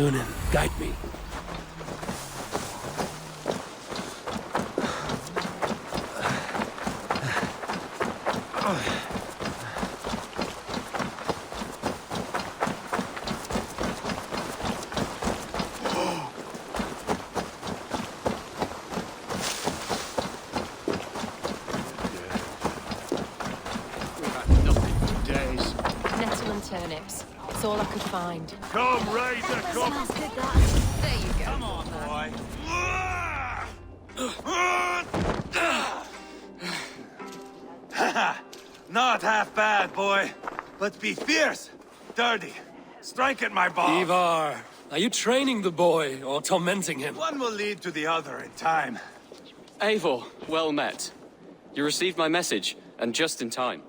Sunan, guide me. Turnips. It's all I could find. Come, Razor, come! Smells good, that. There you go. Come on, boy! Not half bad, boy. But be fierce, dirty. Strike at my ball. Eivor, are you training the boy or tormenting him? One will lead to the other in time. Eivor, well met. You received my message, and just in time.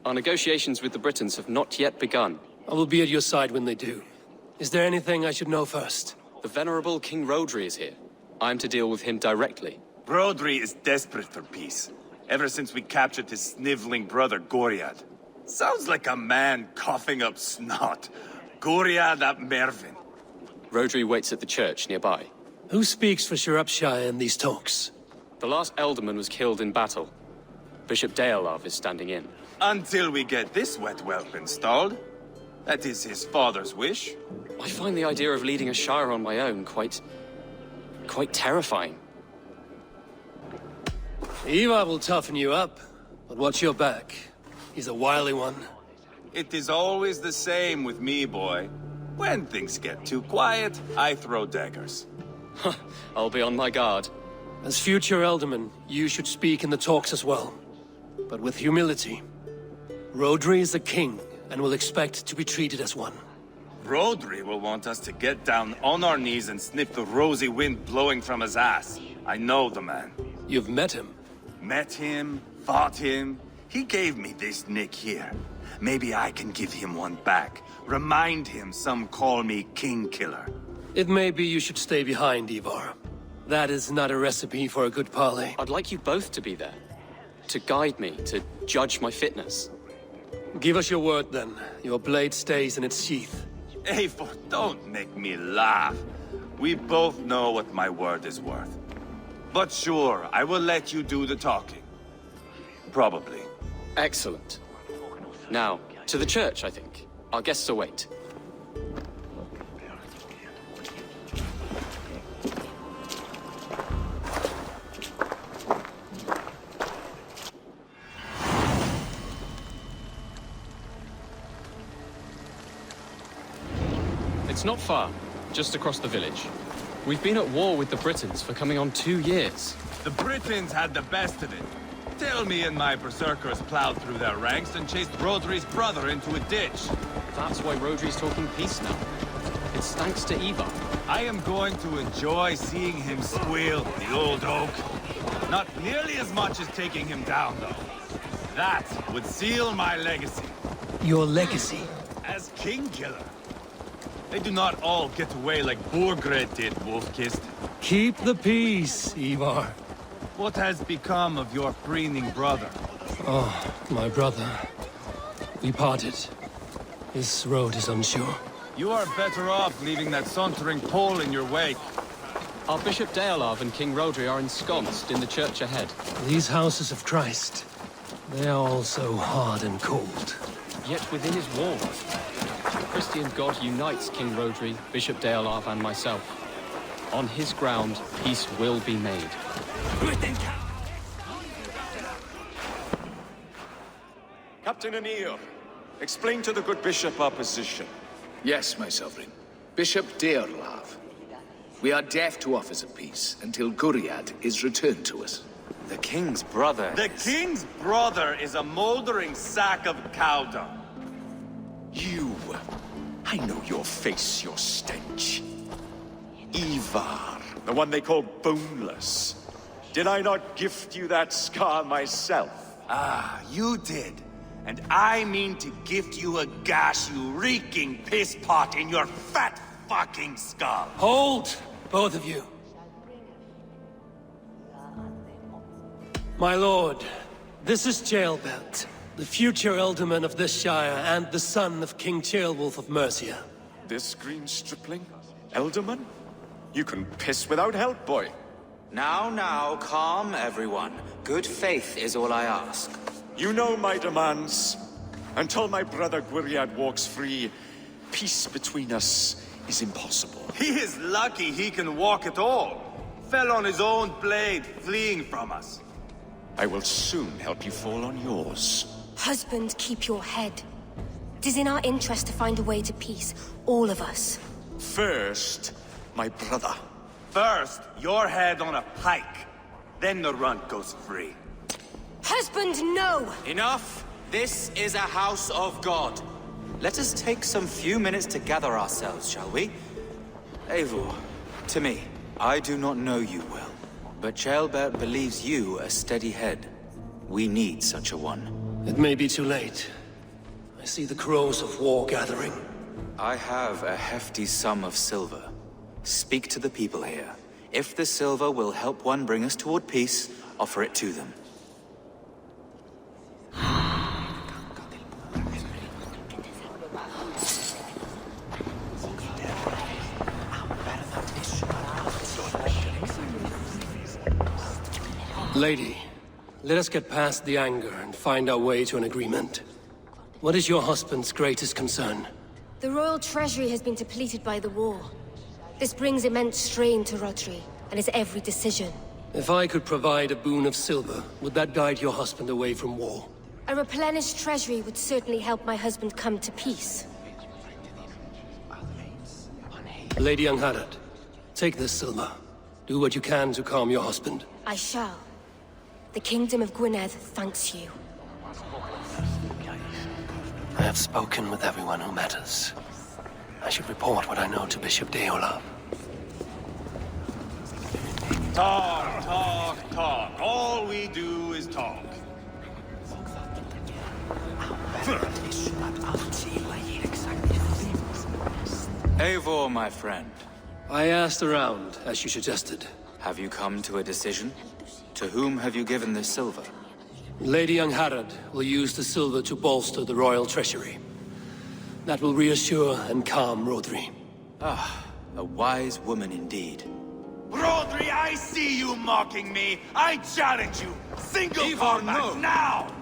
Our negotiations with the Britons have not yet begun. I will be at your side when they do. Is there anything I should know first? The venerable King Rodri is here. I'm to deal with him directly. Brodri is desperate for peace. Ever since we captured his sniveling brother, Goriad. Sounds like a man coughing up snot. Goriad ap Mervin. Rodri waits at the church nearby. Who speaks for Shropshire in these talks? The last Elderman was killed in battle. Bishop Deolav is standing in. Until we get this wet whelp installed. That is his father's wish. I find the idea of leading a shire on my own quite terrifying. Eivor will toughen you up, but watch your back. He's a wily one. It is always the same with me, boy. When things get too quiet, I throw daggers. I'll be on my guard. As future Elderman, you should speak in the talks as well. But with humility. Rodri is a king, and will expect to be treated as one. Rodri will want us to get down on our knees and sniff the rosy wind blowing from his ass. I know the man. You've met him. Met him, fought him. He gave me this nick here. Maybe I can give him one back. Remind him some call me King Killer. It may be you should stay behind, Eivor. That is not a recipe for a good parley. I'd like you both to be there. To guide me, to judge my fitness. Give us your word, then. Your blade stays in its sheath. Eivor, don't make me laugh. We both know what my word is worth. But sure, I will let you do the talking. Probably. Excellent. Now, to the church, I think. Our guests await. It's not far, just across the village. We've been at war with the Britons for coming on 2 years. The Britons had the best of it. Tell me and my berserkers plowed through their ranks and chased Rodri's brother into a ditch. That's why Rodri's talking peace now. It's thanks to Eivor. I am going to enjoy seeing him squeal, the old oak. Not nearly as much as taking him down, though. That would seal my legacy. Your legacy? As King Killer. They do not all get away like Borgred did, Wolfkist. Keep the peace, Eivor. What has become of your preening brother? Oh, my brother. We parted. His road is unsure. You are better off leaving that sauntering Pole in your wake. Our Bishop Deolav and King Rodri are ensconced in the church ahead. These houses of Christ, they are all so hard and cold. Yet within his walls, the Christian God unites King Rodri, Bishop Deolav, and myself. On his ground, peace will be made. Captain Eivor, explain to the good bishop our position. Yes, my sovereign. Bishop Deolav. We are deaf to offers of peace until Goriad is returned to us. The king's brother. The king's brother is a moldering sack of cow dung. You. I know your face, your stench. Eivor, the one they call boneless. Did I not gift you that scar myself? Ah, you did. And I mean to gift you a gash, you reeking piss pot in your fat fucking skull. Hold, both of you. My lord, this is Jailbelt, the future Elderman of this Shire and the son of King Ceolwulf of Mercia. This green stripling? Elderman? You can piss without help, boy. Now, calm everyone. Good faith is all I ask. You know my demands. Until my brother Gwiriad walks free, peace between us is impossible. He is lucky he can walk at all. Fell on his own blade, fleeing from us. I will soon help you fall on yours. Husband, keep your head. It is in our interest to find a way to peace, all of us. First, my brother. First, your head on a pike. Then the runt goes free. Husband, no! Enough! This is a house of God. Let us take some few minutes to gather ourselves, shall we? Eivor, to me, I do not know you well, but Ceolbert believes you a steady head. We need such a one. It may be too late. I see the crows of war gathering. I have a hefty sum of silver. Speak to the people here. If the silver will help one bring us toward peace, offer it to them. Lady, let us get past the anger and find our way to an agreement. What is your husband's greatest concern? The royal treasury has been depleted by the war. This brings immense strain to Rodri, and his every decision. If I could provide a boon of silver, would that guide your husband away from war? A replenished treasury would certainly help my husband come to peace. Lady Angharad, take this silver. Do what you can to calm your husband. I shall. The Kingdom of Gwynedd thanks you. I have spoken with everyone who matters. I should report what I know to Bishop Deolaf. Talk. All we do is talk. Eivor, my friend, I asked around, as you suggested. have you come to a decision? To whom have you given this silver? Lady Angharad will use the silver to bolster the royal treasury. That will reassure and calm Rodri. A wise woman indeed. Rodri, I see you mocking me. I challenge you. Single Eivor, combat no. now.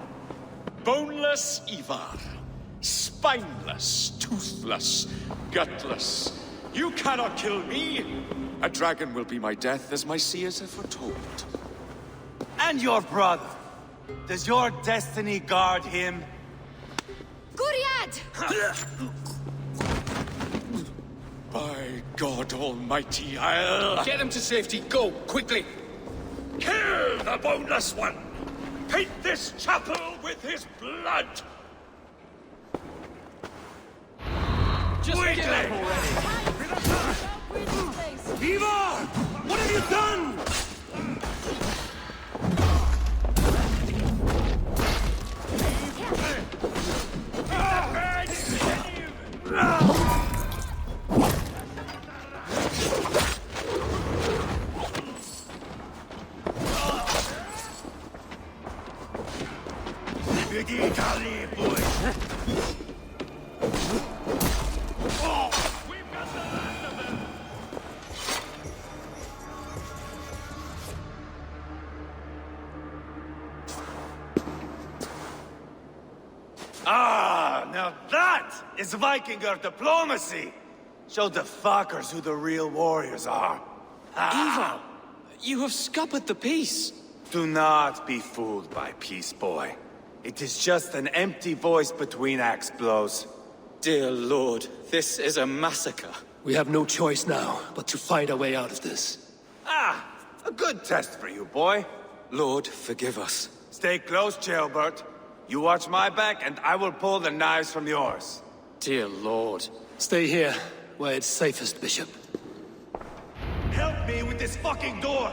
Boneless Eivor. Spineless, toothless, gutless. You cannot kill me. A dragon will be my death, as my seers have foretold. And your brother. Does your destiny guard him? Gwriad! By God Almighty, I'll... Get him to safety. Go, quickly. Kill the boneless one! Paint this chapel with his blood! Just Wait get there. up already! Eivor! What have you done? Now that is Vikinger diplomacy! Show the fuckers who the real warriors are. Eivor, you have scuppered the peace. Do not be fooled by peace, boy. It is just an empty voice between axe blows. Dear Lord, this is a massacre. We have no choice now, but to find our way out of this. A good test for you, boy. Lord, forgive us. Stay close, Ceolbert. You watch my back, and I will pull the knives from yours. Dear Lord. Stay here, where it's safest, Bishop. Help me with this fucking door!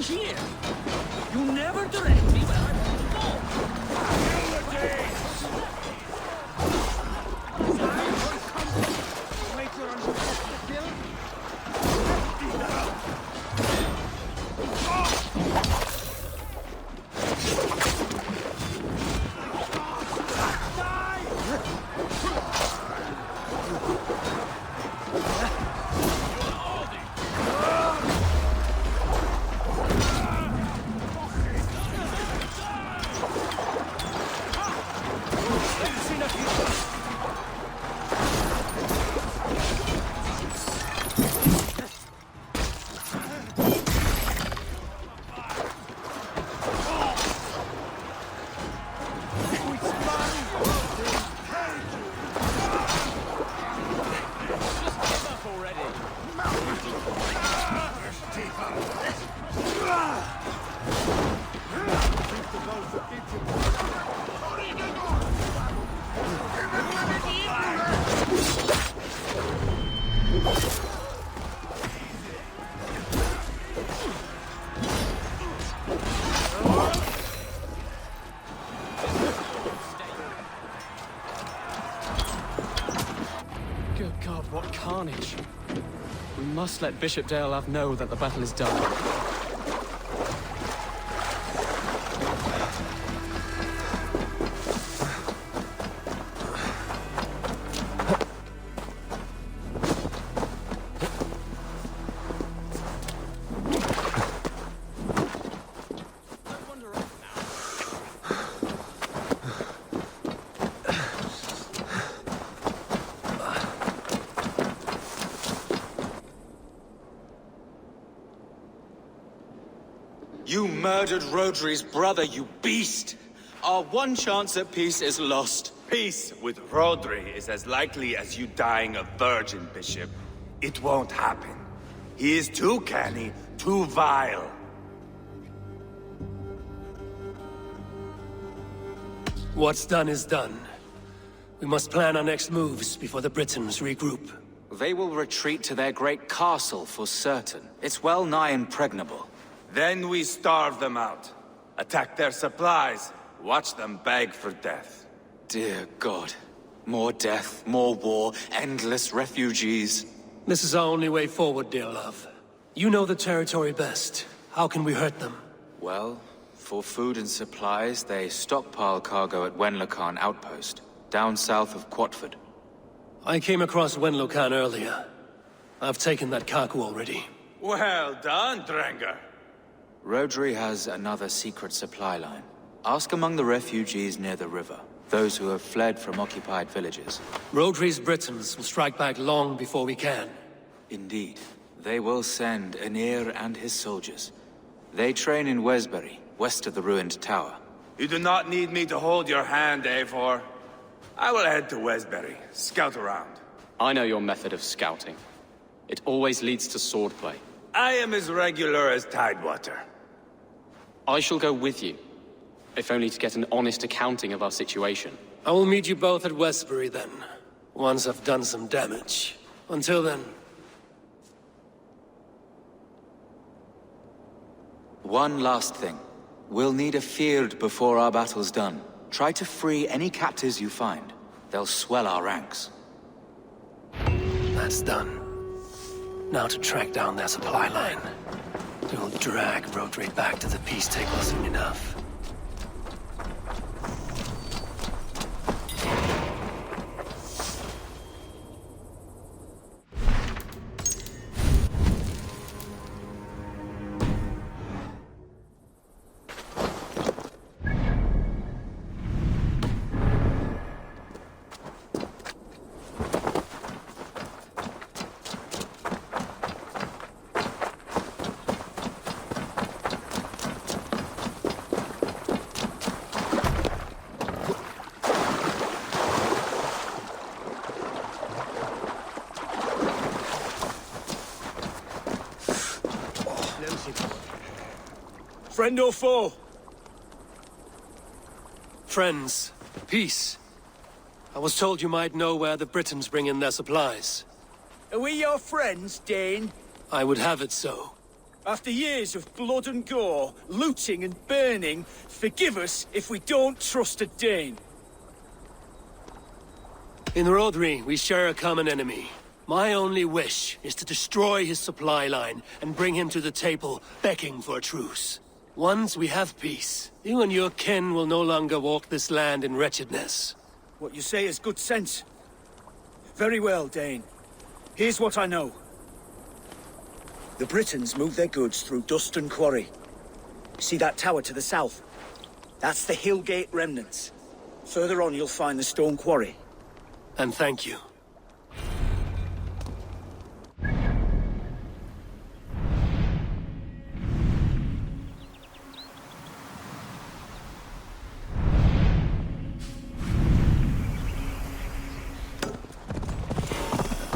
here. You never direct me where I want to go. Good God, what carnage. We must let Bishop Deolav know that the battle is done. You murdered Rodri's brother, you beast! Our one chance at peace is lost. Peace with Rodri is as likely as you dying a virgin, Bishop. It won't happen. He is too canny, too vile. What's done is done. We must plan our next moves before the Britons regroup. They will retreat to their great castle for certain. It's well nigh impregnable. Then we starve them out. Attack their supplies. Watch them beg for death. Dear God. More death, more war, endless refugees. This is our only way forward, dear love. You know the territory best. How can we hurt them? Well, for food and supplies, they stockpile cargo at Wenlocan outpost, down south of Quatford. I came across Wenlocan earlier. I've taken that cargo already. Well done, Drengar. Rodri has another secret supply line. Ask among the refugees near the river, those who have fled from occupied villages. Rodri's Britons will strike back long before we can. Indeed. They will send Aenir and his soldiers. They train in Wesbury, west of the ruined tower. You do not need me to hold your hand, Eivor. I will head to Wesbury, scout around. I know your method of scouting. It always leads to swordplay. I am as regular as Tidewater. I shall go with you, if only to get an honest accounting of our situation. I will meet you both at Westbury then, once I've done some damage. Until then... One last thing. We'll need a field before our battle's done. Try to free any captives you find. They'll swell our ranks. That's done. Now to track down their supply line. We'll drag Rodri back to the peace table soon enough. Friend or foe? Friends, peace. I was told you might know where the Britons bring in their supplies. Are we your friends, Dane? I would have it so. After years of blood and gore, looting and burning, forgive us if we don't trust a Dane. In Rodri, we share a common enemy. My only wish is to destroy his supply line and bring him to the table, begging for a truce. Once we have peace, you and your kin will no longer walk this land in wretchedness. What you say is good sense. Very well, Dane. Here's what I know. The Britons move their goods through Dustin Quarry. See that tower to the south? That's the Hillgate remnants. Further on, you'll find the stone quarry. And thank you.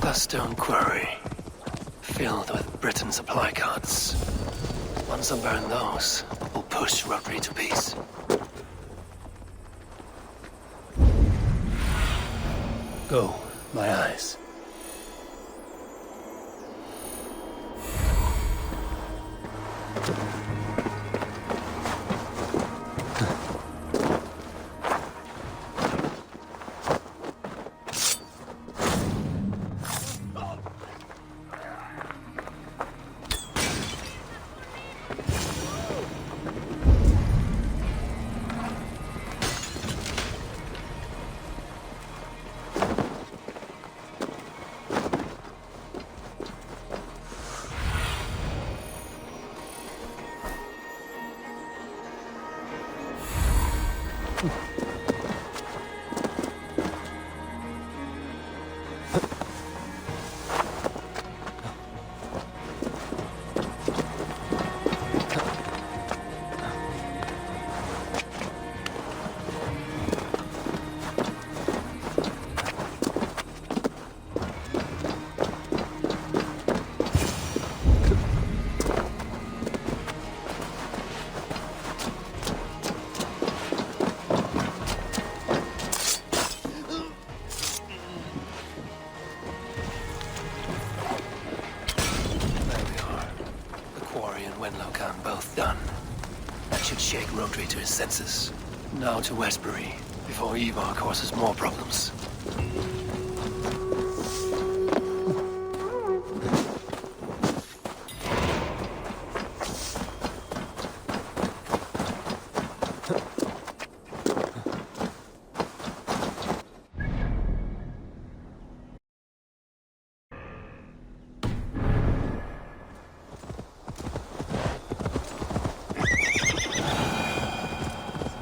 The stone quarry, filled with Britain supply carts. Once I burn those, we'll push Rodri to peace. Go, my eyes. Both done. That should shake Rodri to his senses. Now to Westbury, before Eivor causes more problems.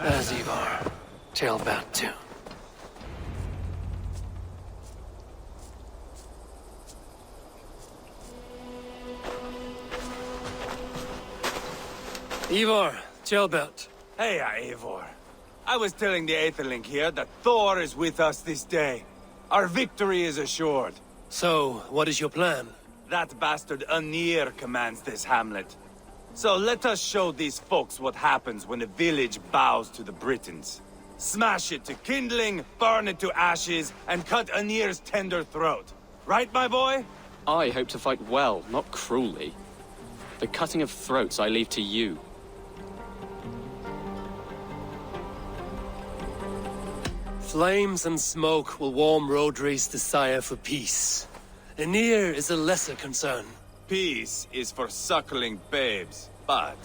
As Eivor, tailbound too. Eivor, tailbound. Hey, Eivor. I was telling the Aetherling here that Thor is with us this day. Our victory is assured. So, what is your plan? That bastard Anir commands this hamlet. So let us show these folks what happens when a village bows to the Britons. Smash it to kindling, burn it to ashes, and cut Anir's tender throat. Right, my boy? I hope to fight well, not cruelly. The cutting of throats I leave to you. Flames and smoke will warm Rodri's desire for peace. Anir is a lesser concern. Peace is for suckling babes, but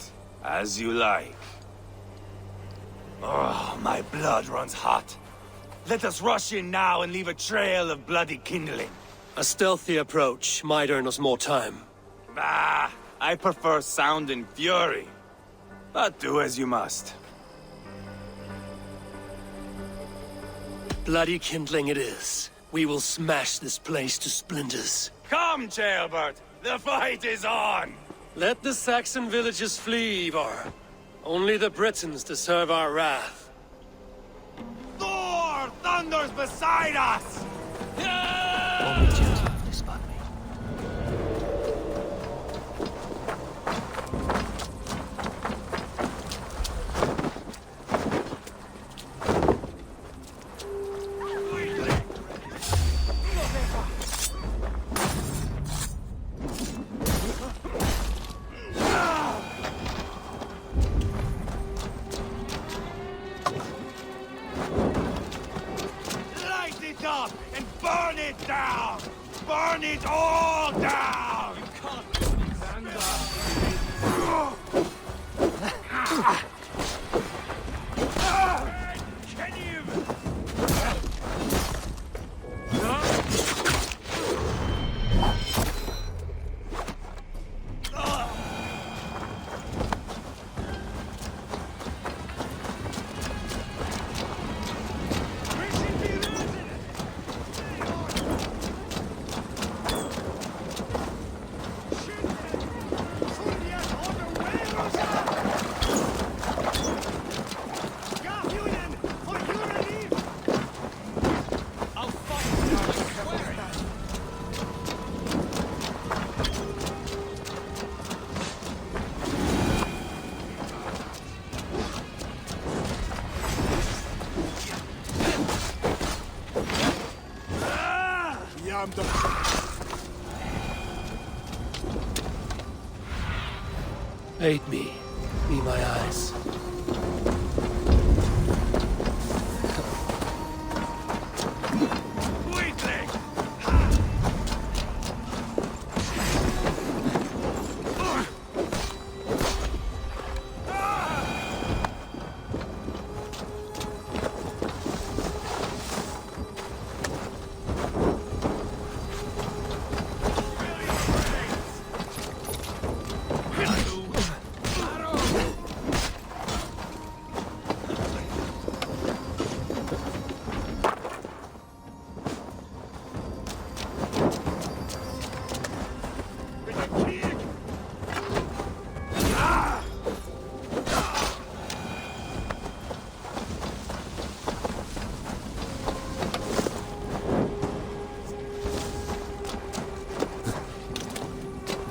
as you like. Oh, my blood runs hot. Let us rush in now and leave a trail of bloody kindling. A stealthy approach might earn us more time. Ah, I prefer sound and fury. But do as you must. Bloody kindling it is. We will smash this place to splinters. Come, Jailbert! The fight is on! Let the Saxon villages flee, Eivor. Only the Britons deserve our wrath. Thor thunders beside us! Only gentle if they spot me. Aid me. Be my eyes.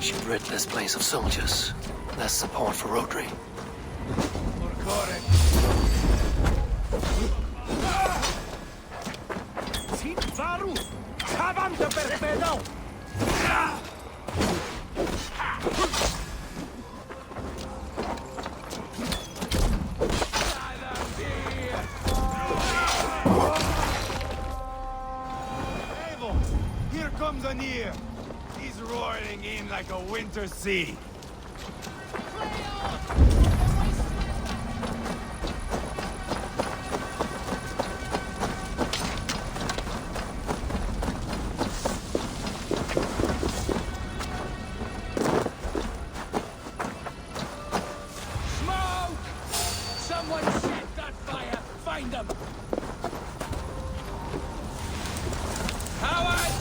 Should rid this place of soldiers. Less support for Rodri. Eivor, here comes Anir. He's roaring in like a winter sea. Smoke! Someone set that fire! Find them! Howard!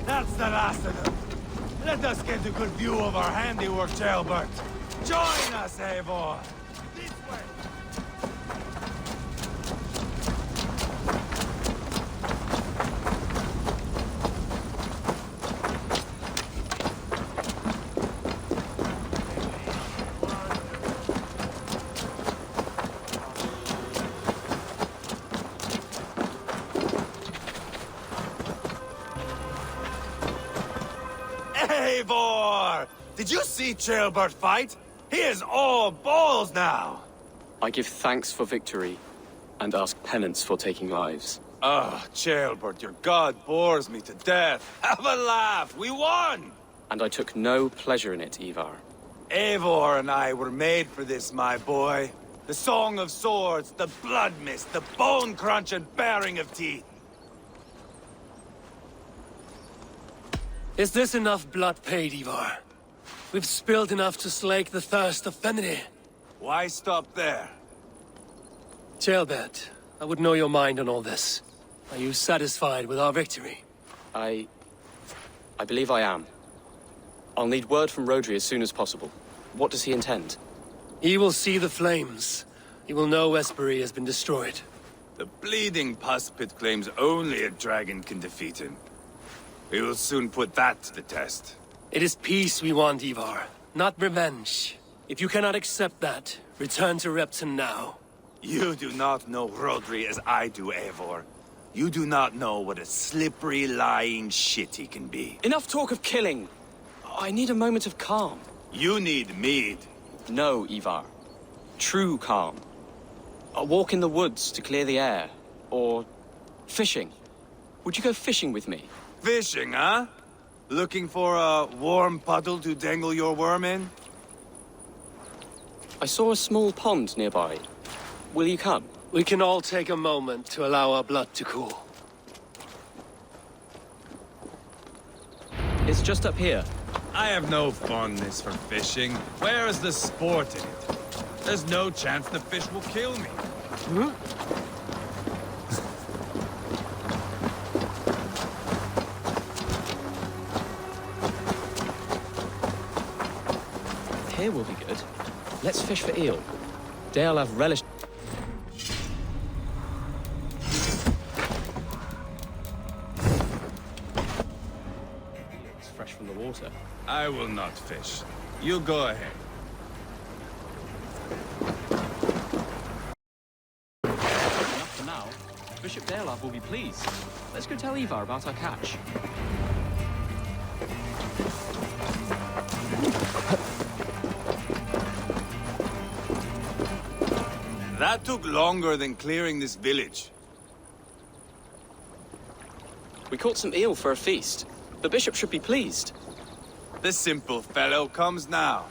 That's the last of them. Let us get a good view of our handiwork, Jailbert. Join us, Eivor. This way. Eivor! Did you see Jailbert fight? He is all balls now! I give thanks for victory, and ask penance for taking lives. Ah, Jailbert, your god bores me to death. Have a laugh! We won! And I took no pleasure in it, Eivor. Eivor and I were made for this, my boy. The song of swords, the blood mist, the bone crunch and baring of teeth. Is this enough blood paid, Eivor? We've spilled enough to slake the thirst of Fenrir. Why stop there? Jailbert, I would know your mind on all this. Are you satisfied with our victory? I believe I am. I'll need word from Rodri as soon as possible. What does he intend? He will see the flames. He will know Espery has been destroyed. The bleeding pus pit claims only a dragon can defeat him. We will soon put that to the test. It is peace we want, Eivor, not revenge. If you cannot accept that, return to Repton now. You do not know Rodri as I do, Eivor. You do not know what a slippery, lying shit he can be. Enough talk of killing! I need a moment of calm. You need mead. No, Eivor. True calm. A walk in the woods to clear the air. Or fishing. Would you go fishing with me? Fishing, huh? Looking for a warm puddle to dangle your worm in? I saw a small pond nearby. Will you come? We can all take a moment to allow our blood to cool. It's just up here. I have no fondness for fishing. Where is the sport in it? There's no chance the fish will kill me. Here will be good. Let's fish for eel. They'll have relish. fresh from the water. I will not fish. You go ahead. Enough for now. Bishop Deolav will be pleased. Let's go tell Eivor about our catch. That took longer than clearing this village. We caught some eel for a feast. The bishop should be pleased. The simple fellow comes now.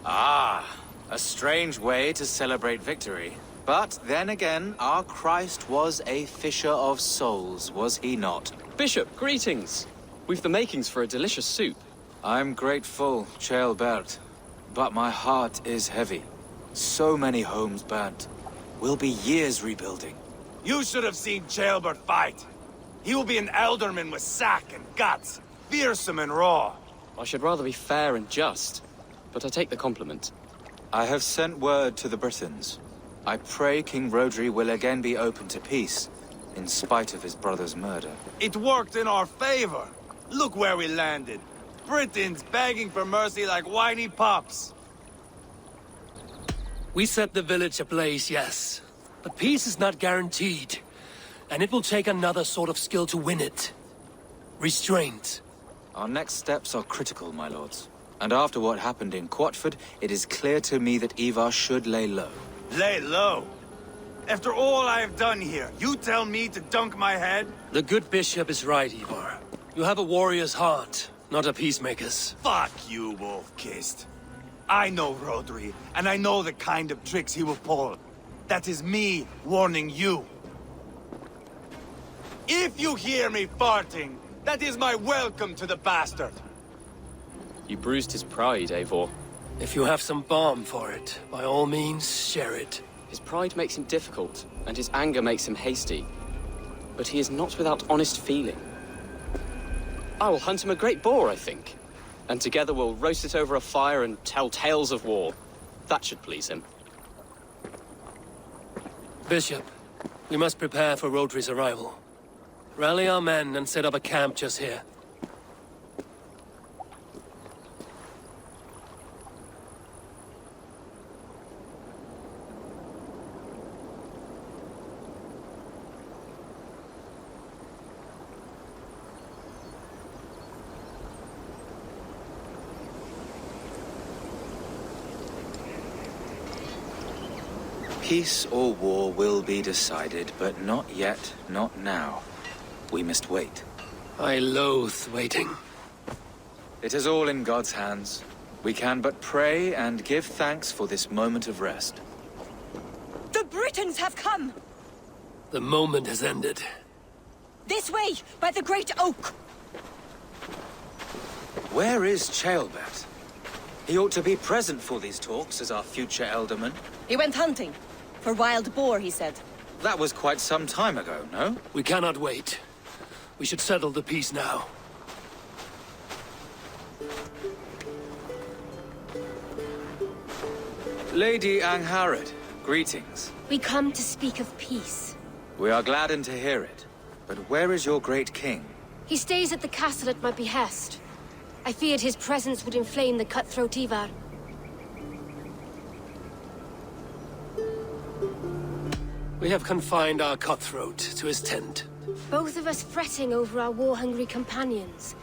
Ah, a strange way to celebrate victory. But then again, our Christ was a fisher of souls, was he not? Bishop, greetings. We've the makings for a delicious soup. I'm grateful, Ceolbert, but my heart is heavy. So many homes burnt. We'll be years rebuilding. You should have seen Ceolbert fight. He will be an alderman with sack and guts, fearsome and raw. I should rather be fair and just, but I take the compliment. I have sent word to the Britons. I pray King Rodri will again be open to peace, in spite of his brother's murder. It worked in our favor. Look where we landed. Britons begging for mercy like whiny pups. We set the village ablaze, yes. But peace is not guaranteed. And it will take another sort of skill to win it. Restraint. Our next steps are critical, my lords. And after what happened in Quatford, it is clear to me that Eivor should lay low. Lay low? After all I have done here, you tell me to dunk my head? The good bishop is right, Eivor. You have a warrior's heart, not a peacemaker's. Fuck you, wolf-kissed. I know Rodri, and I know the kind of tricks he will pull. That is me warning you. If you hear me farting, that is my welcome to the bastard. You bruised his pride, Eivor. If you have some balm for it, by all means, share it. His pride makes him difficult, and his anger makes him hasty. But he is not without honest feeling. I will hunt him a great boar, I think. And together we'll roast it over a fire and tell tales of war. That should please him. Bishop, we must prepare for Rodri's arrival. Rally our men and set up a camp just here. Peace or war will be decided, but not yet, not now. We must wait. I loathe waiting. It is all in God's hands. We can but pray and give thanks for this moment of rest. The Britons have come! The moment has ended. This way, by the Great Oak! Where is Ceolbert? He ought to be present for these talks as our future elderman. He went hunting. For wild boar, he said. That was quite some time ago, no? We cannot wait. We should settle the peace now. Lady Angharad, greetings. We come to speak of peace. We are gladdened to hear it. But where is your great king? He stays at the castle at my behest. I feared his presence would inflame the cutthroat Eivor. We have confined our cutthroat to his tent. Both of us fretting over our war-hungry companions.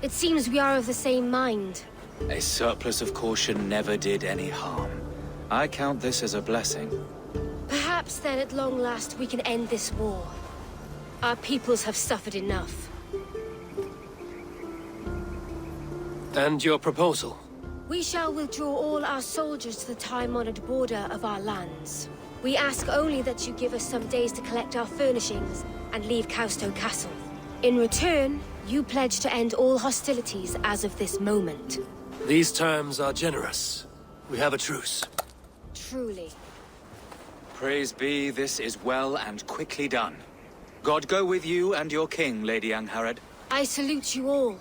It seems we are of the same mind. A surplus of caution never did any harm. I count this as a blessing. Perhaps then at long last we can end this war. Our peoples have suffered enough. And your proposal? We shall withdraw all our soldiers to the time-honored border of our lands. We ask only that you give us some days to collect our furnishings and leave Causto Castle. In return, you pledge to end all hostilities as of this moment. These terms are generous. We have a truce. Truly. Praise be, this is well and quickly done. God go with you and your king, Lady Angharad. I salute you all.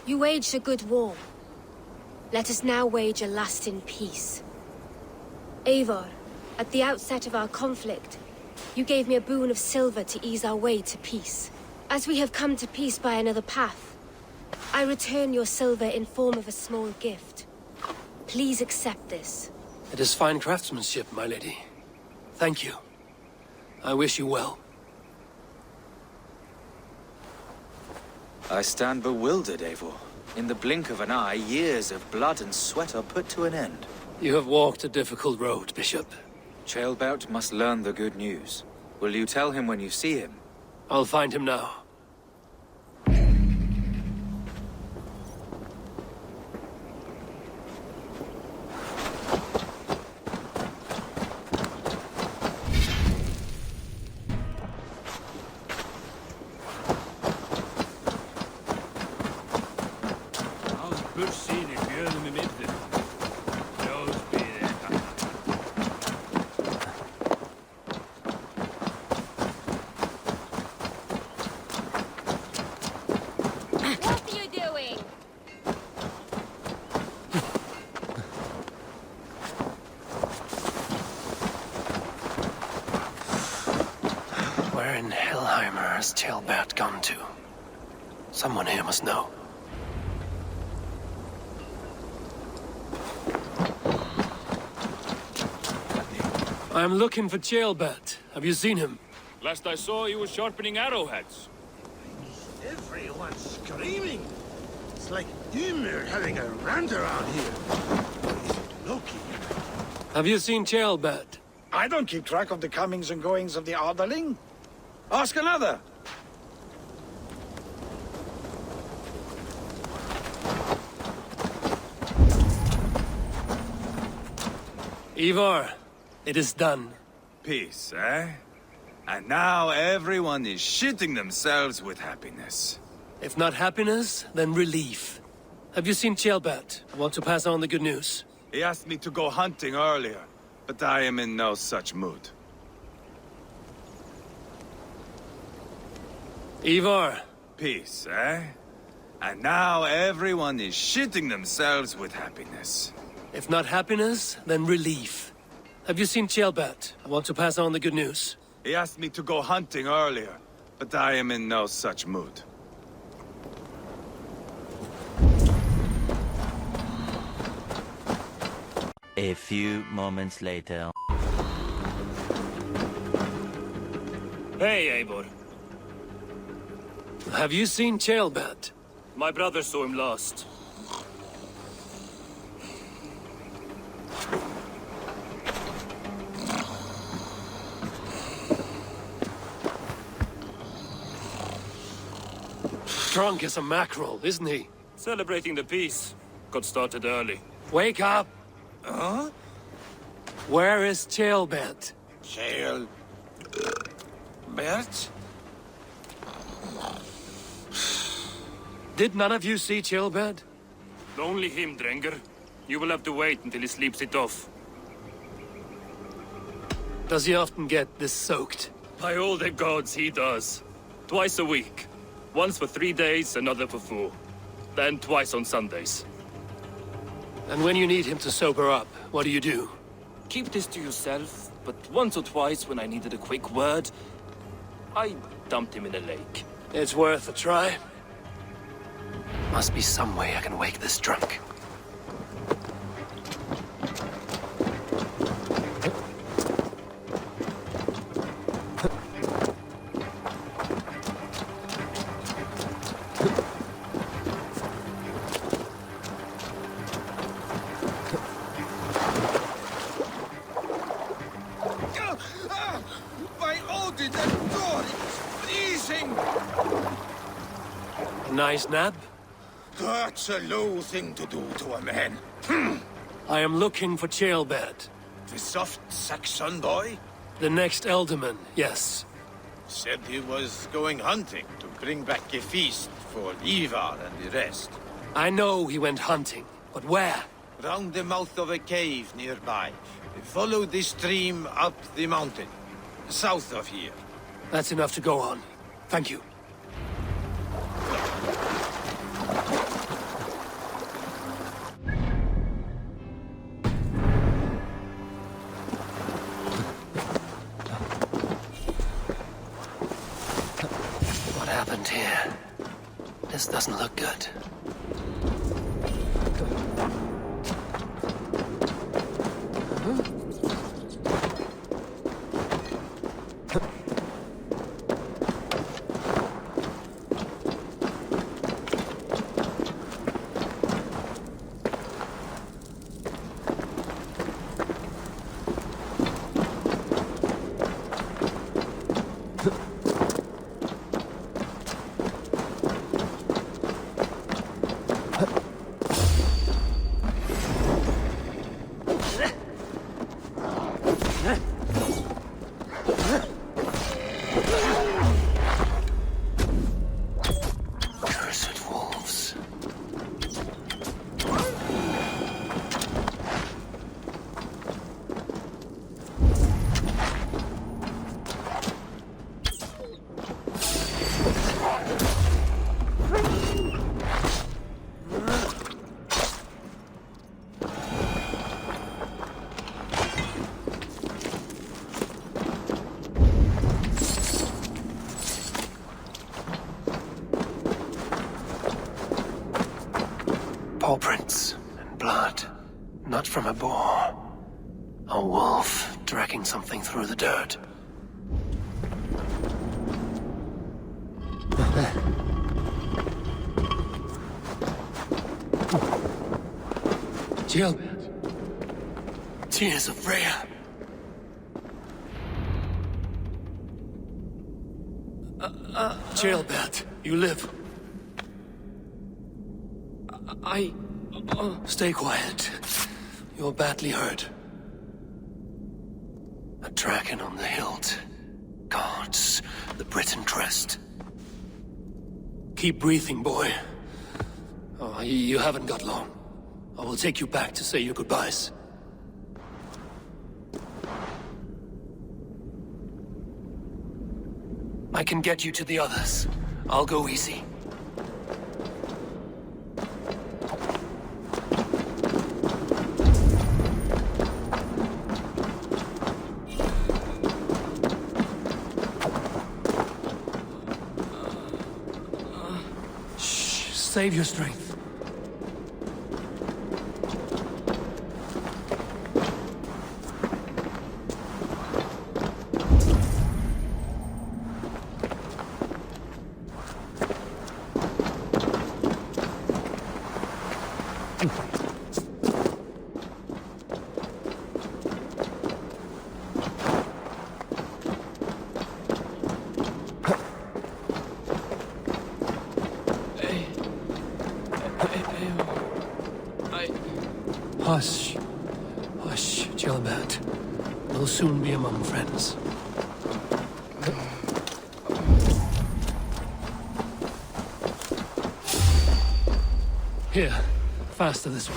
You waged a good war. Let us now wage a lasting peace. Eivor, at the outset of our conflict, you gave me a boon of silver to ease our way to peace. As we have come to peace by another path, I return your silver in form of a small gift. Please accept this. It is fine craftsmanship, my lady. Thank you. I wish you well. I stand bewildered, Eivor. In the blink of an eye, years of blood and sweat are put to an end. You have walked a difficult road, Bishop. Chaelbert must learn the good news. Will you tell him when you see him? I'll find him now. What are you doing? Where in Hellheimer has Chaelbert gone to? Someone here must know. I'm looking for Chaelbert. Have you seen him? Last I saw, he was sharpening arrowheads. Everyone's screaming. It's like Ymir having a rant around here. Or is it Loki? Have you seen Chaelbert? I don't keep track of the comings and goings of the Arderling. Ask another. Eivor, it is done. Peace, eh? And now everyone is shitting themselves with happiness. If not happiness, then relief. Have you seen Chaelbert? I want to pass on the good news. He asked me to go hunting earlier, but I am in no such mood. Eivor, Peace, eh? And now everyone is shitting themselves with happiness. if not happiness, then relief. Have you seen Chaelbert? I want to pass on the good news. He asked me to go hunting earlier, but I am in no such mood. A few moments later. Hey, Eivor. Have you seen Chaelbert? My brother saw him last. Drunk as a mackerel, isn't he? Celebrating the peace. Got started early. Wake up! Huh? Where is Chaelbert? Bert? Did none of you see Chaelbert? Only him, Drenger. You will have to wait until he sleeps it off. Does he often get this soaked? By all the gods, he does. Twice a week. Once for 3 days, another for 4. Then twice on Sundays. And when you need him to sober up, what do? Keep this to yourself, but once or twice when I needed a quick word, I dumped him in a lake. It's worth a try. Must be some way I can wake this drunk. My Odin, that door is freezing! Nice nap? That's a low thing to do to a man. I am looking for Chaelbert. The soft Saxon boy The next Elderman, yes. said he was going hunting to bring back a feast for Eivor and the rest. I know he went hunting, but where? Round the mouth of a cave nearby. Follow the stream up the mountain, south of here. That's enough to go on. Thank you. What happened? This doesn't look good. Paw prints and blood. Not from a boar. A wolf dragging something through the dirt. Jill. Tears of Freya. Jailbert, you live. Stay quiet. You're badly hurt. A dragon on the hilt. Guards the Briton crest. Keep breathing, boy. Oh, you haven't got long. I will take you back to say your goodbyes. I can get you to the others. I'll go easy. Save your strength. Hush. Hush, Gilbert. We'll soon be among friends. Here. Faster this way.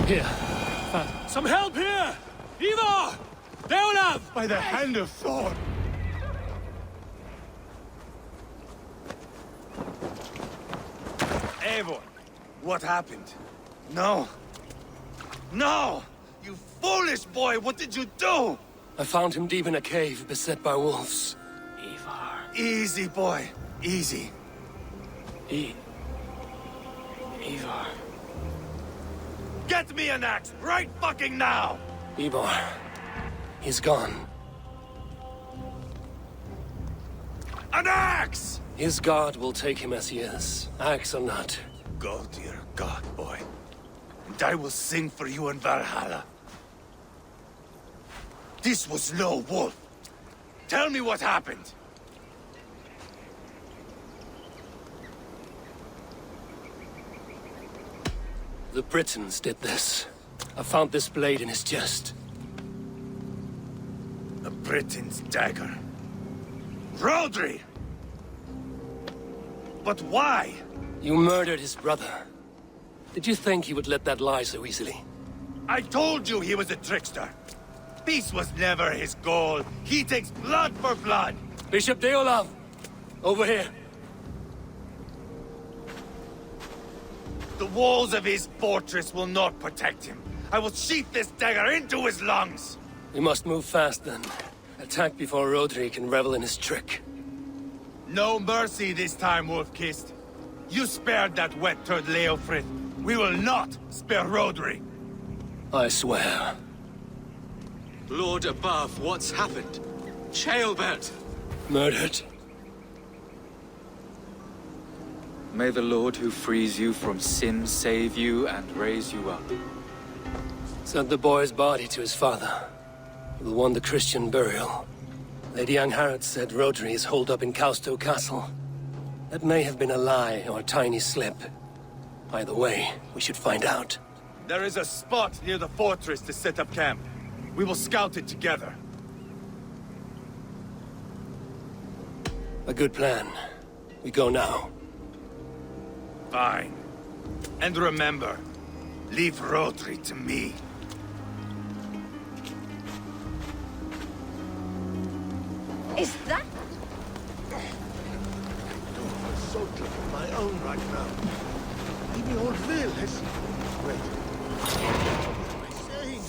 Here. Some help here! Eivor! Down! By the hand of Thor! Eivor, what happened? No. No! You foolish boy, what did you do? I found him deep in a cave, beset by wolves. Eivor. Easy, boy. Easy. Eivor. Get me an axe, right fucking now! Eivor. He's gone. An axe! His god will take him as he is, axe or not. Go to your god, boy. And I will sing for you in Valhalla. This was no wolf. Tell me what happened. The Britons did this. I found this blade in his chest. A Briton's dagger. Rodri! But why? You murdered his brother. Did you think he would let that lie so easily? I told you he was a trickster. Peace was never his goal. He takes blood for blood. Bishop Deolav! Over here. The walls of his fortress will not protect him. I will sheath this dagger into his lungs. We must move fast then. Attack before Rodri can revel in his trick. No mercy this time, Wolf-Kissed. You spared that wet turd Leofrid. We will not spare Rodri. I swear. Lord above, what's happened? Chaelbert! Murdered. May the Lord who frees you from sin save you and raise you up. Sent the boy's body to his father. We'll want the Christian burial. Lady Angharad said Rodri is holed up in Kausto Castle. That may have been a lie or a tiny slip. Either way, we should find out. There is a spot near the fortress to set up camp. We will scout it together. A good plan. We go now. Fine. And remember, leave Rodri to me. Is that... I'm a soldier of my own right now. Even old Vil has... Wait. What am I saying?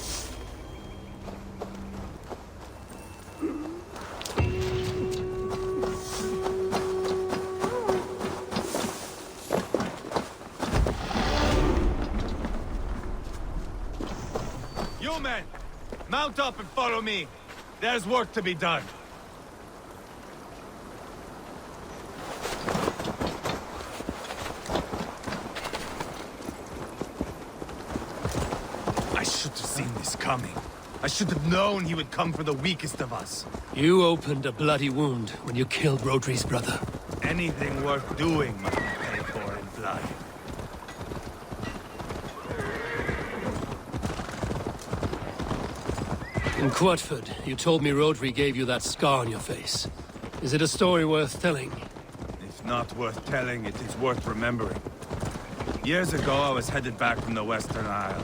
You men, mount up and follow me. There's work to be done. I should have seen this coming. I should have known he would come for the weakest of us. You opened a bloody wound when you killed Rodri's brother. Anything worth doing must be paid for in blood. In Quatford, you told me Rodri gave you that scar on your face. Is it a story worth telling? If not worth telling, it is worth remembering. Years ago, I was headed back from the Western Isle.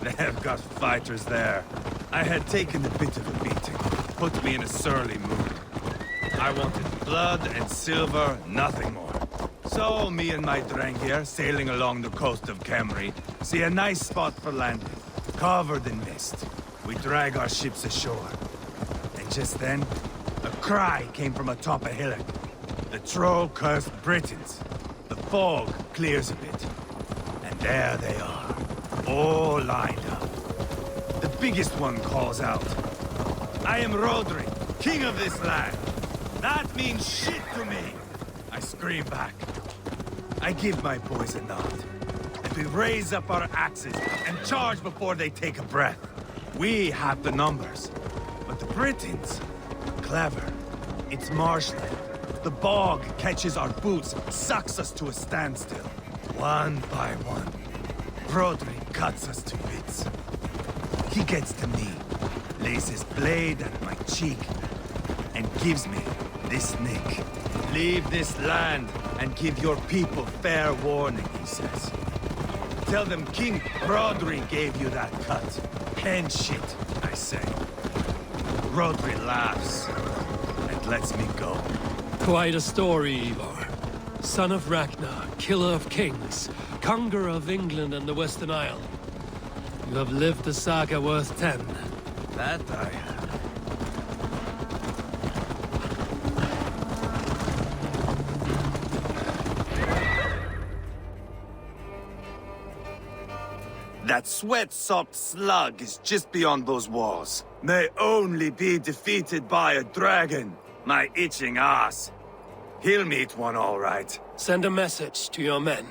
They have got fighters there. I had taken a bit of a beating. Put me in a surly mood. I wanted blood and silver, nothing more. So, me and my Drengir, sailing along the coast of Kemri, see a nice spot for landing, covered in mist. We drag our ships ashore. And just then, a cry came from atop a hillock. The troll-cursed Britons. The fog clears a bit. And there they are, all lined up. The biggest one calls out, "I am Rodri, king of this land." That means shit to me. I scream back. I give my boys a nod. And we raise up our axes and charge before they take a breath. We have the numbers. But the Britons, clever. It's marshland. The bog catches our boots, sucks us to a standstill. One by one. Rodri cuts us to bits. He gets to me, lays his blade at my cheek, and gives me this nick. Leave this land and give your people fair warning, he says. Tell them King Rodri gave you that cut. And shit, I say. Rodri laughs and lets me go. Quite a story, Eivor. Son of Ragnar, killer of kings, conqueror of England and the Western Isle. You have lived a saga worth 10. That I have. That sweat-soaked slug is just beyond those walls. May only be defeated by a dragon. My itching ass. He'll meet one all right. Send a message to your men.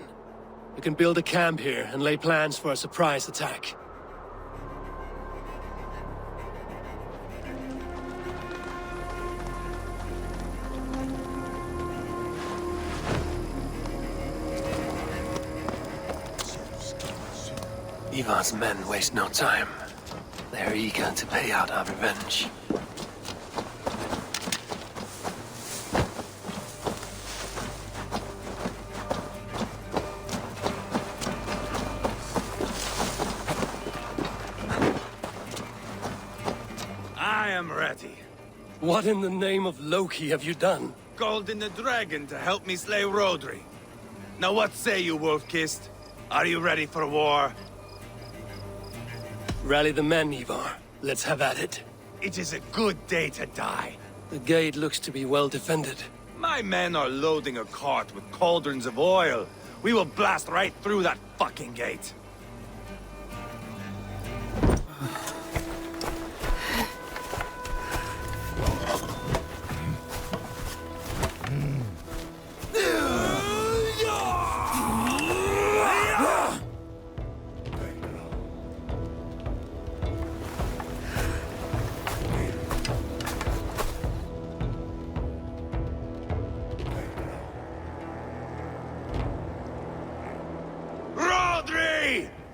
We can build a camp here and lay plans for a surprise attack. Eivor's men waste no time. They're eager to pay out our revenge. am ready. What in the name of Loki have you done? Called in the dragon to help me slay Rodri. Now what say you, Wolf-Kissed? Are you ready for war? Rally the men, Eivor. Let's have at it. It is a good day to die. The gate looks to be well defended. My men are loading a cart with cauldrons of oil. We will blast right through that fucking gate.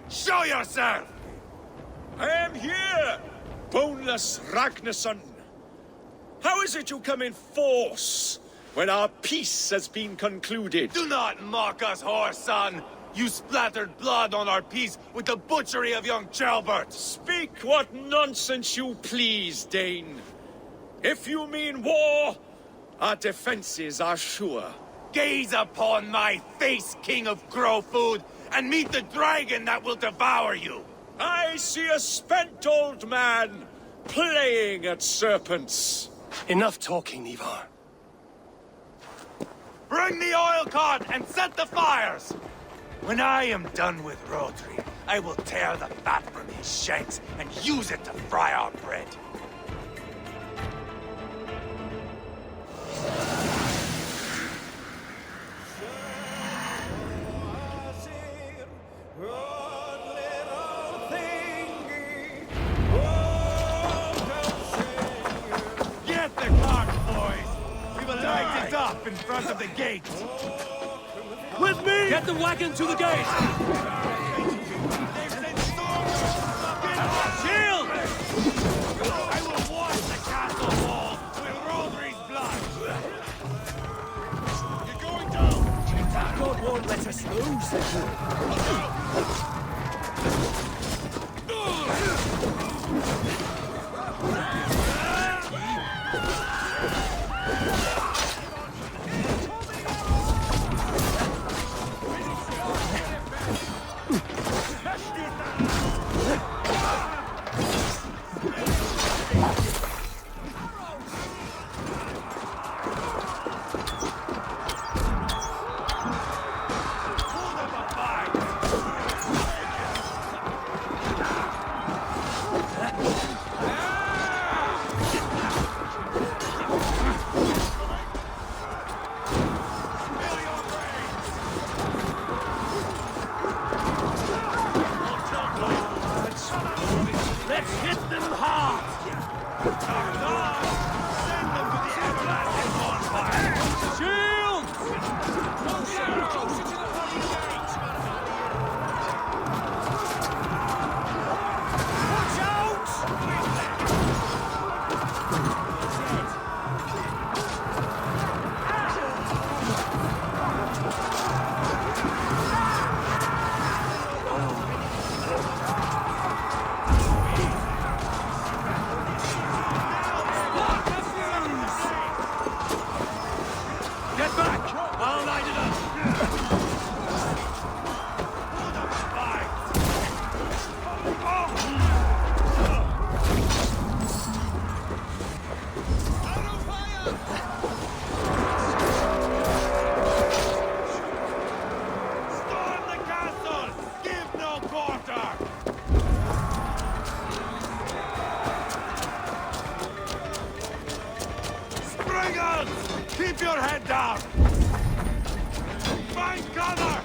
Show yourself! I am here, boneless Ragnarsson. How is it you come in force when our peace has been concluded? Do not mock us, whoreson! You splattered blood on our peace with the butchery of young Chalbert! Speak what nonsense you please, Dane. If you mean war, our defenses are sure. Gaze upon my face, King of Grow Food, and meet the dragon that will devour you! I see a spent old man playing at serpents. Enough talking, Eivor. Bring the oil cart and set the fires! When I am done with Rodri, I will tear the fat from his shanks and use it to fry our bread. Get the cart, boys! We will light it up in front of the gate! With me! Get the wagon to the gate! Shield! I will wash the castle wall with Rodri's blood! You're going down! God won't let us Keep your head down! Find cover!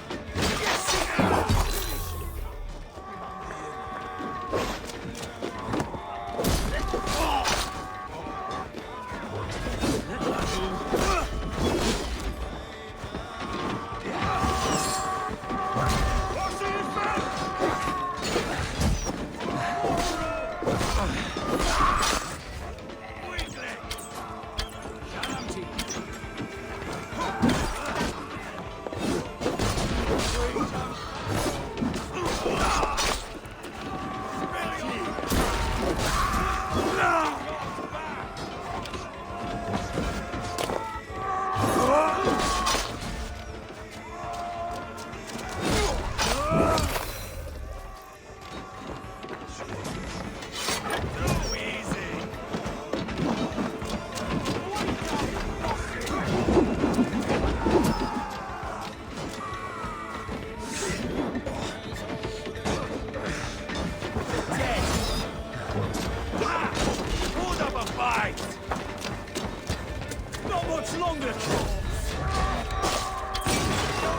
longer trolls!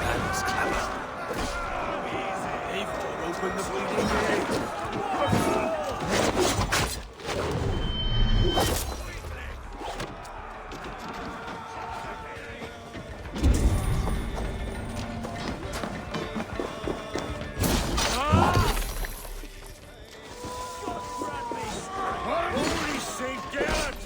That was clever. Eivor, open the bleeding gate! Holy Saint Geralt!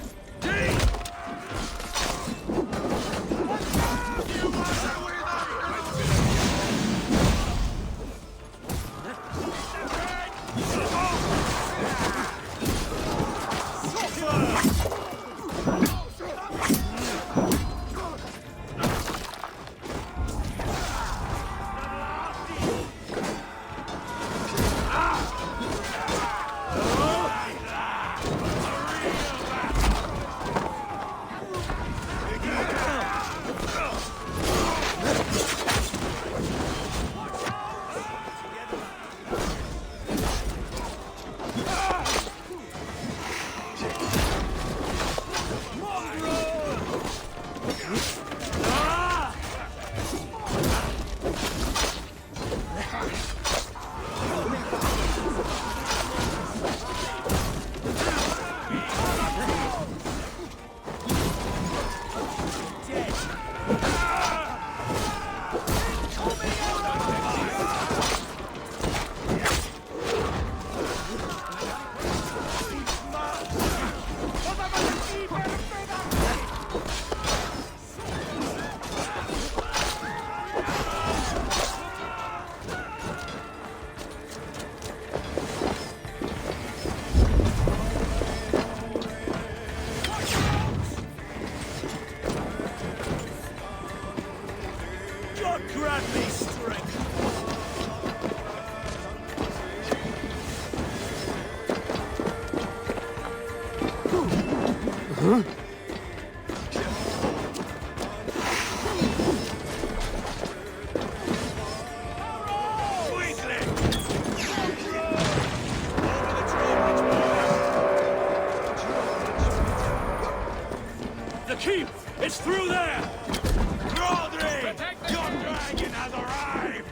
Grant me strength! The keep! It's through there! Rodri! Your dragon has arrived!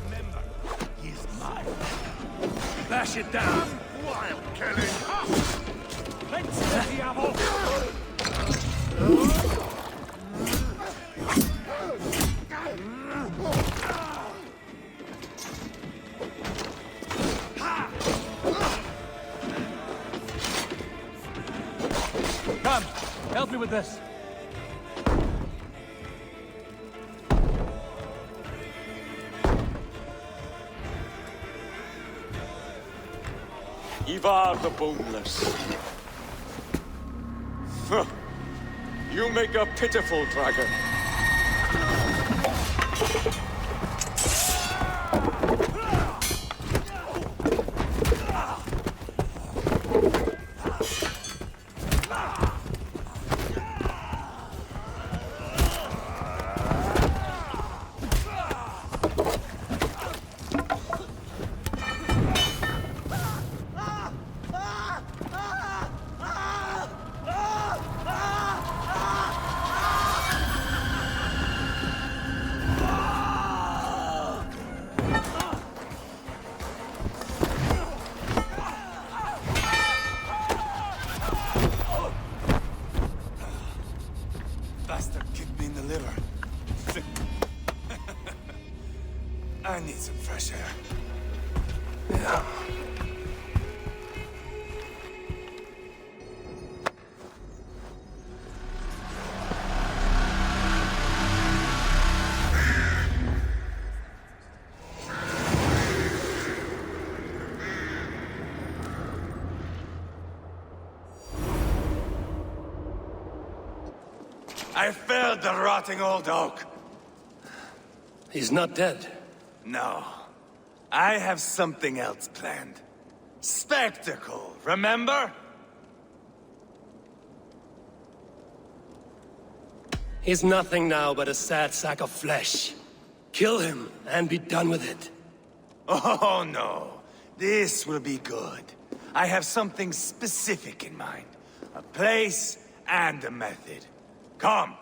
Remember, he's mine. Bash it down! Wild killing! Let's get the apple! Come, help me with this. Eivor the Boneless. Huh. You make a pitiful dragon. Bastard kicked me in the liver. I need some fresh air. Yeah. I felled the rotting old oak. He's not dead. No. I have something else planned. Spectacle, remember? He's nothing now but a sad sack of flesh. Kill him and be done with it. Oh no. This will be good. I have something specific in mind. A place and a method. Come!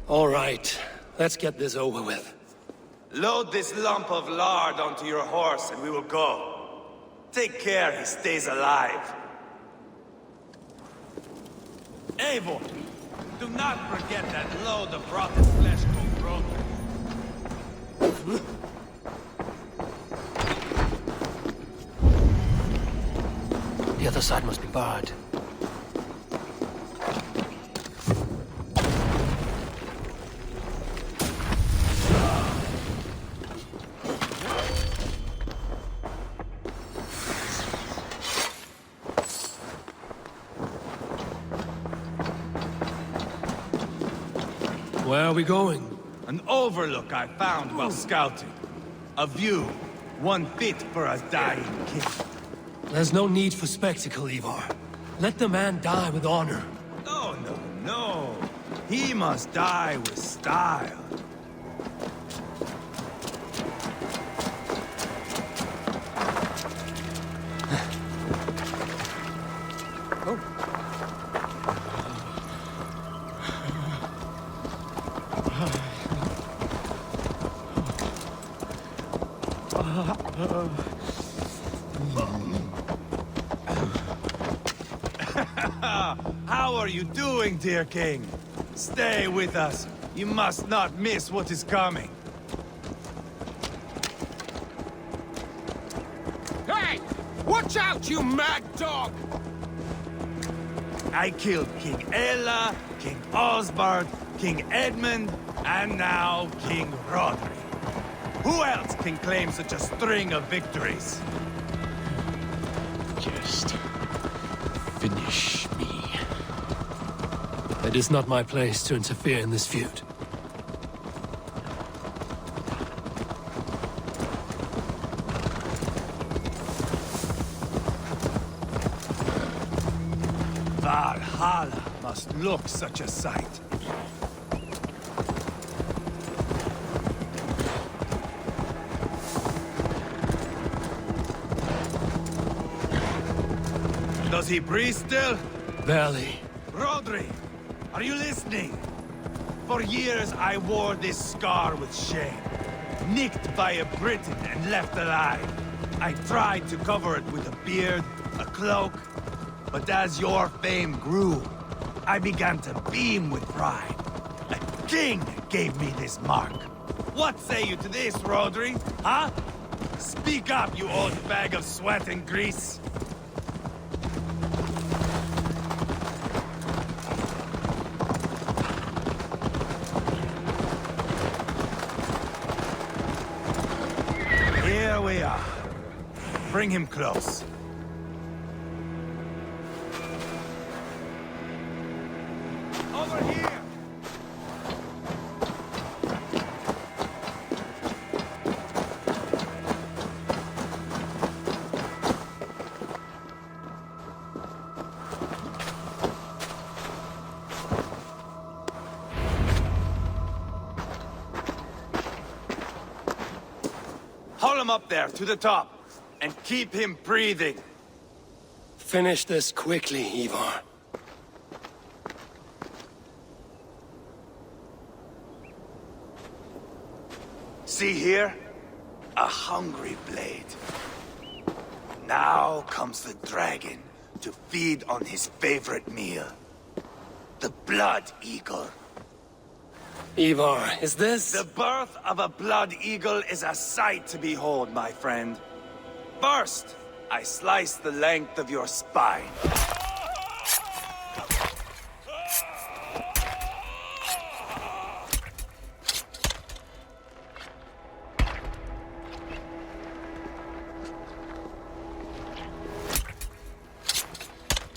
All right, let's get this over with. Load this lump of lard onto your horse and we will go. Take care he stays alive. Eivor, do not forget that load of rotten flesh called broken. The other side must be barred. Where are we going? An overlook I found while scouting. A view, one fit for a dying king. There's no need for spectacle, Eivor. Let the man die with honor. No, no, no. He must die with style. How are you doing, dear king? Stay with us. You must not miss what is coming. Hey! Watch out, you mad dog! I killed King Ella, King Osbert, King Edmund, and now King Rodri. Who else can claim such a string of victories? Just finish me. It is not my place to interfere in this feud. Valhalla must look such a sight. Does he breathe still? Barely. Rodri, are you listening? For years I wore this scar with shame. Nicked by a Briton and left alive. I tried to cover it with a beard, a cloak. But as your fame grew, I began to beam with pride. A king gave me this mark. What say you to this, Rodri? Huh? Speak up, you old bag of sweat and grease. Here we are. Bring him close. Over here! Haul him up there, to the top, and keep him breathing. Finish this quickly, Eivor. See here? A hungry blade. Now comes the dragon to feed on his favorite meal. The blood eagle. Eivor, is this... The birth of a blood eagle is a sight to behold, my friend. First, I slice the length of your spine.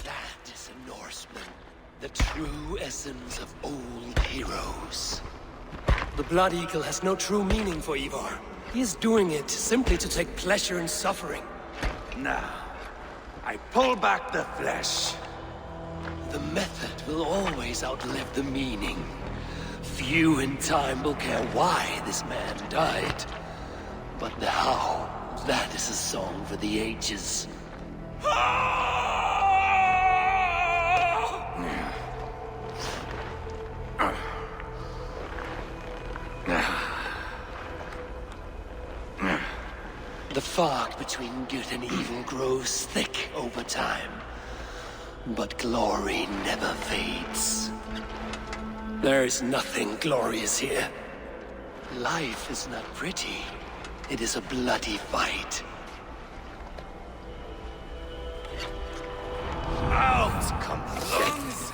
That is a Norseman. The true essence of old heroes. The Blood Eagle has no true meaning for Eivor. He is doing it simply to take pleasure in suffering. Now, I pull back the flesh. The method will always outlive the meaning. Few in time will care why this man died. But the how That is a song for the ages. The fog between good and evil grows thick over time. But glory never fades. There is nothing glorious here. Life is not pretty. It is a bloody fight. Out come the lungs,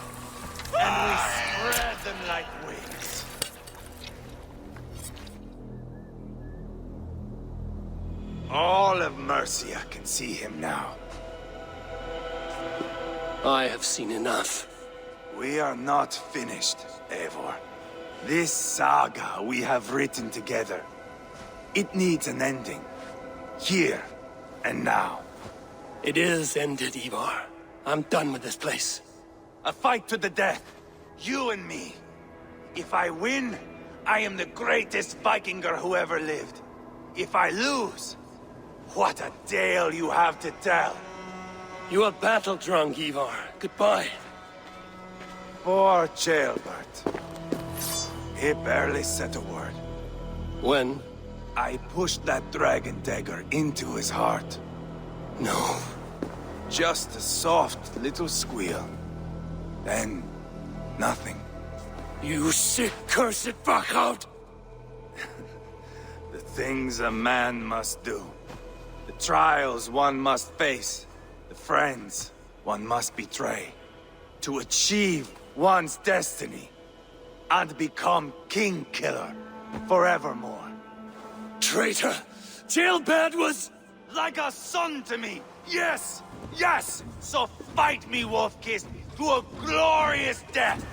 and we spread them like wings. All of Mercia can see him now. I have seen enough. We are not finished, Eivor. This saga we have written together, it needs an ending. Here and now. It is ended, Eivor. I'm done with this place. A fight to the death. You and me. If I win, I am the greatest Vikinger who ever lived. If I lose, what a tale you have to tell. You are battle-drunk, Eivor. Goodbye. Poor Ceolbert. He barely said a word. When? I pushed that dragon dagger into his heart. No. Just a soft little squeal. Then, nothing. You sick, cursed fuck-out! The things a man must do. The trials one must face. The friends one must betray. To achieve one's destiny. And become king-killer forevermore. Traitor! Ceolbert was... like a son to me! Yes! Yes! So fight me, Wolf-Kissed, to a glorious death!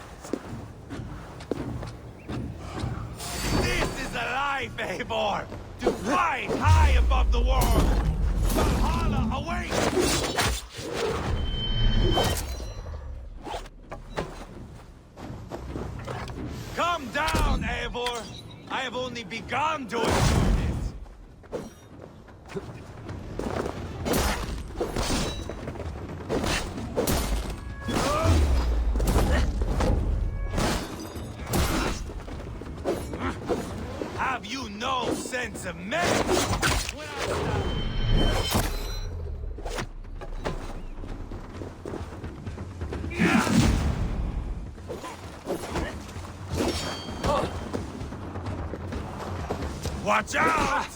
This is a life, Eivor! To fight high above the world! Valhalla awaits! Come down, Eivor! I have only begun to enjoy this! Have you no sense of measure? When Watch out!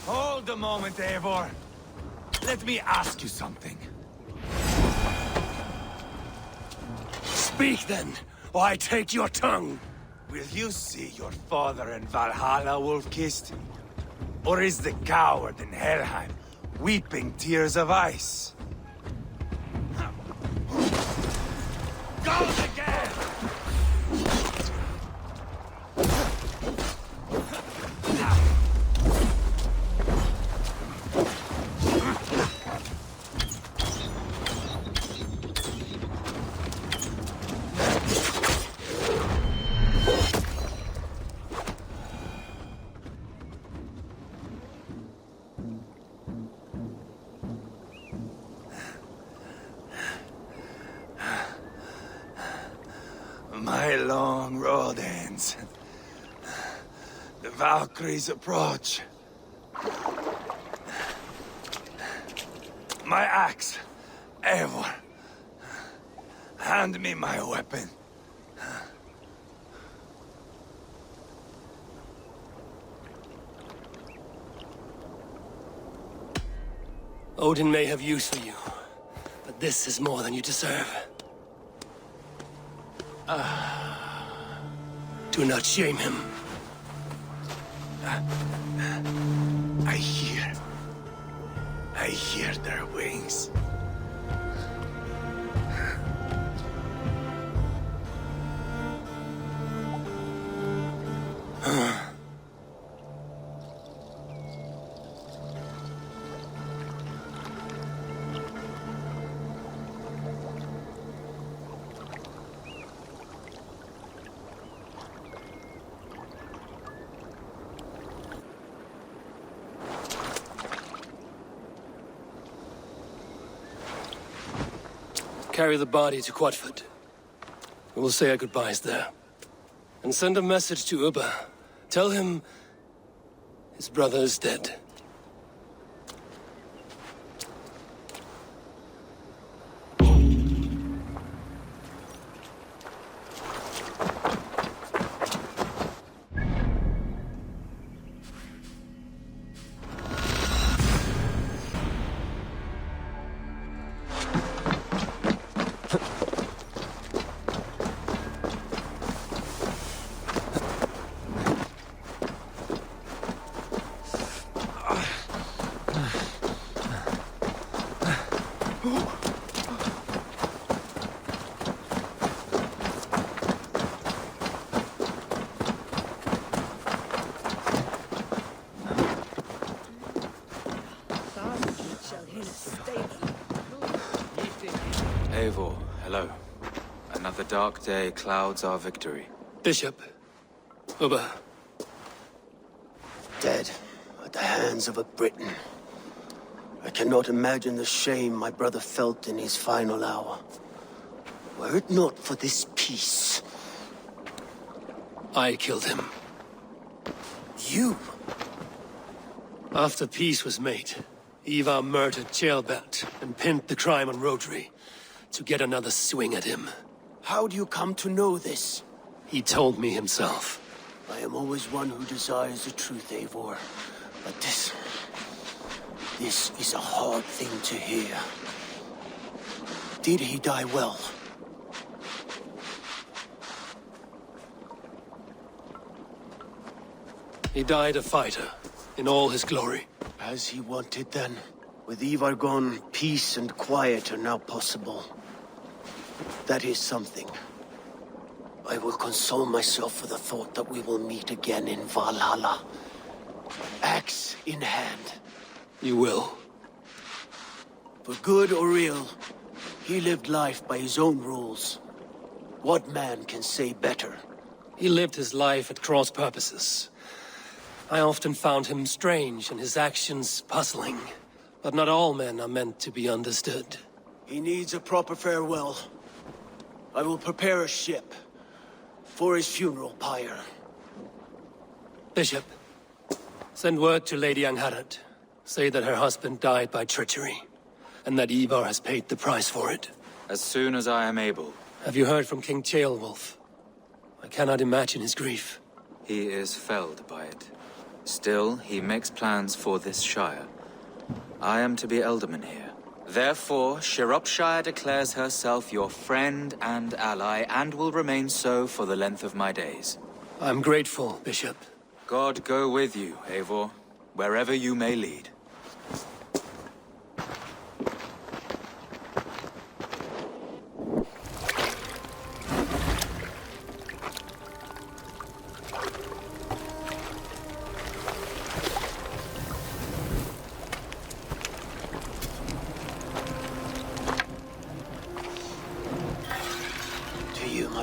Hold a moment, Eivor. Let me ask you something. Speak then, or I take your tongue. Will you see your father in Valhalla, Wolf-Kissed? Or is the coward in Helheim weeping tears of ice? Goes again! My long road ends. The Valkyries approach. My axe, Eivor. Hand me my weapon. Odin may have use for you, but this is more than you deserve. Do not shame him. I hear their wings. Carry the body to Quatford. We will say our goodbyes there. And send a message to Ubba. Tell him his brother is dead. Eivor, hello. Another dark day clouds our victory. Bishop. Ubba. Dead at the hands of a Briton. I cannot imagine the shame my brother felt in his final hour. Were it not for this peace... I killed him. You? After peace was made, Eivor murdered Ceolbert and pinned the crime on Rhodri to get another swing at him. How do you come to know this? He told me himself. I am always one who desires the truth, Eivor. But this is a hard thing to hear. Did he die well? He died a fighter, in all his glory. As he wanted then. With Eivor gone, peace and quiet are now possible. That is something. I will console myself for the thought that we will meet again in Valhalla. Axe in hand. You will. For good or ill, he lived life by his own rules. What man can say better? He lived his life at cross purposes. I often found him strange and his actions puzzling. But not all men are meant to be understood. He needs a proper farewell. I will prepare a ship for his funeral pyre. Bishop, send word to Lady Angharad. Say that her husband died by treachery, and that Eivor has paid the price for it. As soon as I am able. Have you heard from King Ceolwulf? I cannot imagine his grief. He is felled by it. Still, he makes plans for this shire. I am to be Elderman here. Therefore, Shropshire declares herself your friend and ally, and will remain so for the length of my days. I'm grateful, Bishop. God go with you, Eivor, wherever you may lead.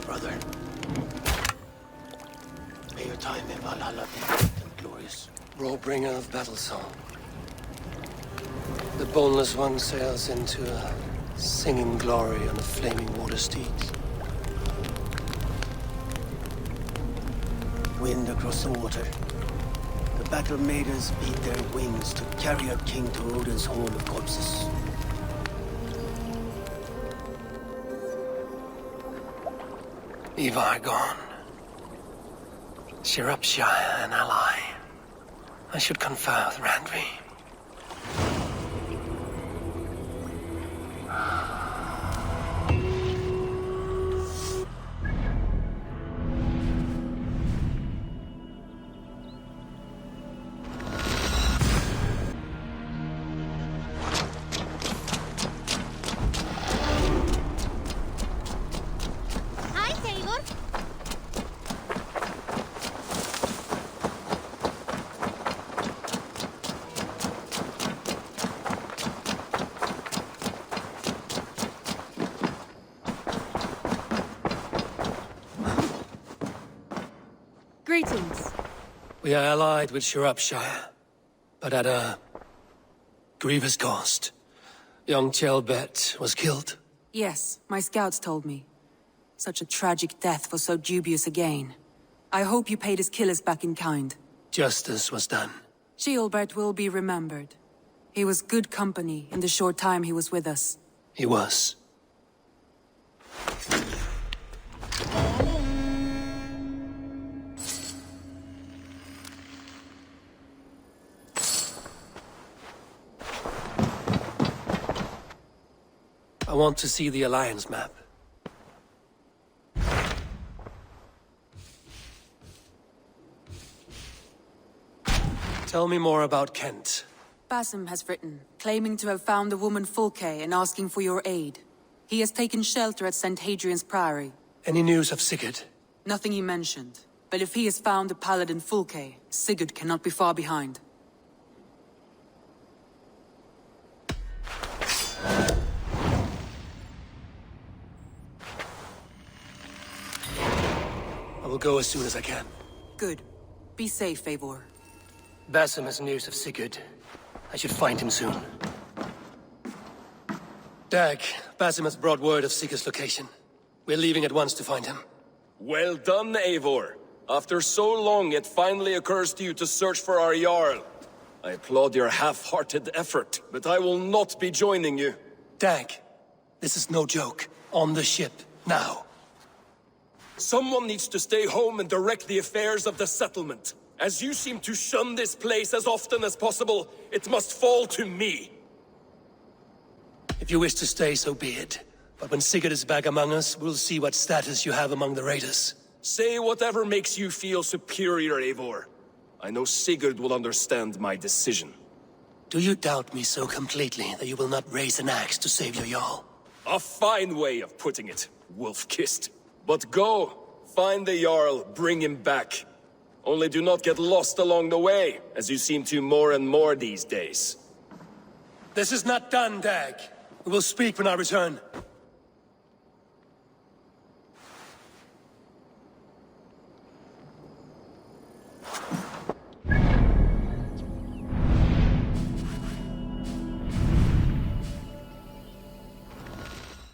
Brother. May your time in Valhalla be great and glorious. Rollbringer of battle song. The boneless one sails into a singing glory on a flaming water steed. Wind across the water. The battle maidens beat their wings to carry a king to Odin's hall of corpses. Eivor gone. Shropshire an ally. I should confer with Randvi. Greetings. We are allied with Shropshire, but at a grievous cost. Young Ceolbert was killed. Yes, my scouts told me. Such a tragic death for so dubious a gain. I hope you paid his killers back in kind. Justice was done. Gilbert will be remembered. He was good company in the short time he was with us. He was. I want to see the Alliance map. Tell me more about Kent. Basim has written, claiming to have found the woman Fulke and asking for your aid. He has taken shelter at St. Hadrian's Priory. Any news of Sigurd? Nothing he mentioned. But if he has found the paladin Fulke, Sigurd cannot be far behind. I will go as soon as I can. Good. Be safe, Eivor. Basim has news of Sigurd. I should find him soon. Dag, Basim has brought word of Sigurd's location. We're leaving at once to find him. Well done, Eivor. After so long, it finally occurs to you to search for our Jarl. I applaud your half-hearted effort, but I will not be joining you. Dag, this is no joke. On the ship, now. Someone needs to stay home and direct the affairs of the settlement. As you seem to shun this place as often as possible, it must fall to me. If you wish to stay, so be it. But when Sigurd is back among us, we'll see what status you have among the raiders. Say whatever makes you feel superior, Eivor. I know Sigurd will understand my decision. Do you doubt me so completely that you will not raise an axe to save your Jarl? A fine way of putting it, wolf-kissed. But go, find the Jarl, bring him back. Only do not get lost along the way, as you seem to more and more these days. This is not done, Dag. We will speak when I return.